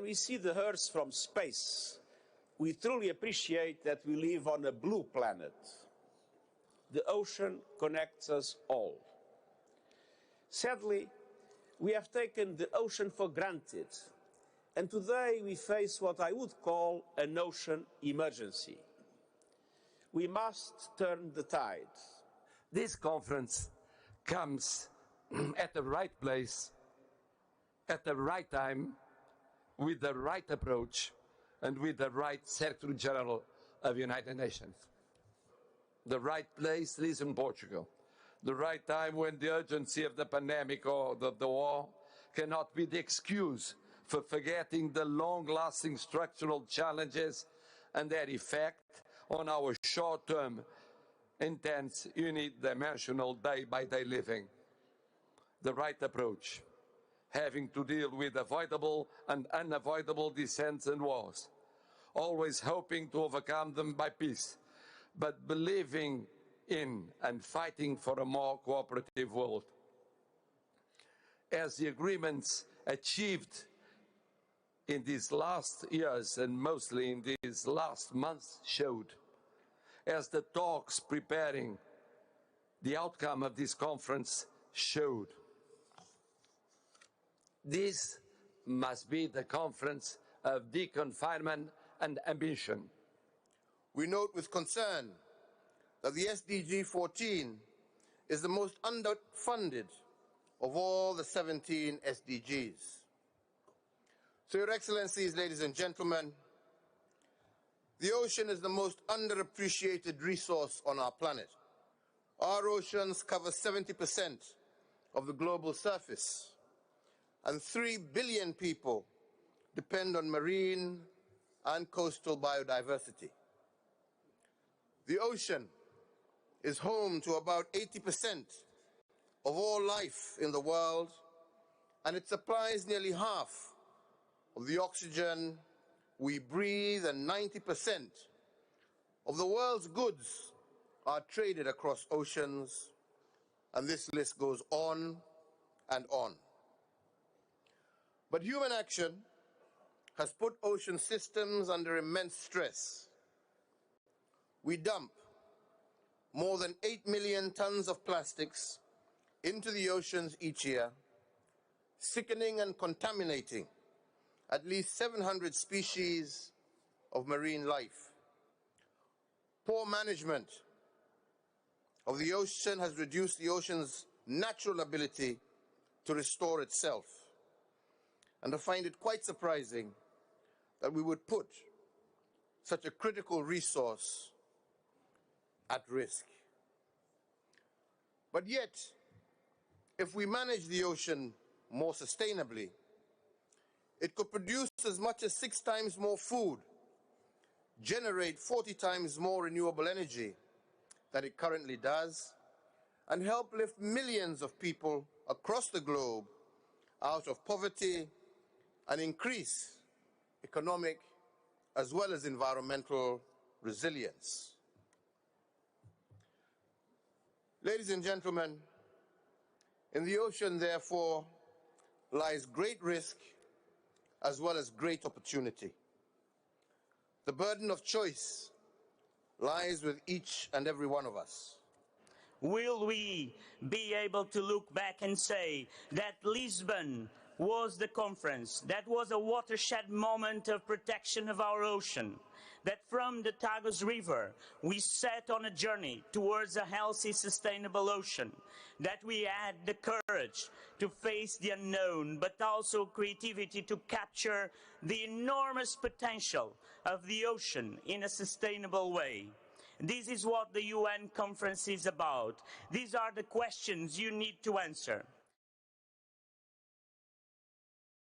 When we see the Earth from space, we truly appreciate that we live on a blue planet. The ocean connects us all. Sadly, we have taken the ocean for granted, and today we face what I would call an ocean emergency. We must turn the tide. This conference comes at the right place, at the right time, with the right approach, and with the right Secretary General of the United Nations. The right place is in Portugal. The right time when the urgency of the pandemic or the war cannot be the excuse for forgetting the long-lasting structural challenges and their effect on our short-term, intense, unidimensional day-by-day living. The right approach, having to deal with avoidable and unavoidable dissents and wars, always hoping to overcome them by peace, but believing in and fighting for a more cooperative world. As the agreements achieved in these last years and mostly in these last months showed, as the talks preparing the outcome of this conference showed, this must be the conference of deconfinement and ambition. We note with concern that the SDG 14 is the most underfunded of all the 17 SDGs. So, Your Excellencies, ladies and gentlemen, the ocean is the most underappreciated resource on our planet. Our oceans cover 70% of the global surface, and 3 billion people depend on marine and coastal biodiversity. The ocean is home to about 80% of all life in the world, and it supplies nearly half of the oxygen we breathe, and 90% of the world's goods are traded across oceans, and this list goes on and on. But human action has put ocean systems under immense stress. We dump more than 8 million tons of plastics into the oceans each year, sickening and contaminating at least 700 species of marine life. Poor management of the ocean has reduced the ocean's natural ability to restore itself. And I find it quite surprising that we would put such a critical resource at risk. But yet, if we manage the ocean more sustainably, it could produce as much as 6 times more food, generate 40 times more renewable energy than it currently does, and help lift millions of people across the globe out of poverty and increase economic as well as environmental resilience. Ladies and gentlemen, in the ocean, therefore, lies great risk as well as great opportunity. The burden of choice lies with each and every one of us. Will we be able to look back and say that Lisbon was the conference, that was a watershed moment of protection of our ocean, that from the Tagus River we set on a journey towards a healthy, sustainable ocean, that we had the courage to face the unknown, but also creativity to capture the enormous potential of the ocean in a sustainable way. This is what the UN conference is about. These are the questions you need to answer.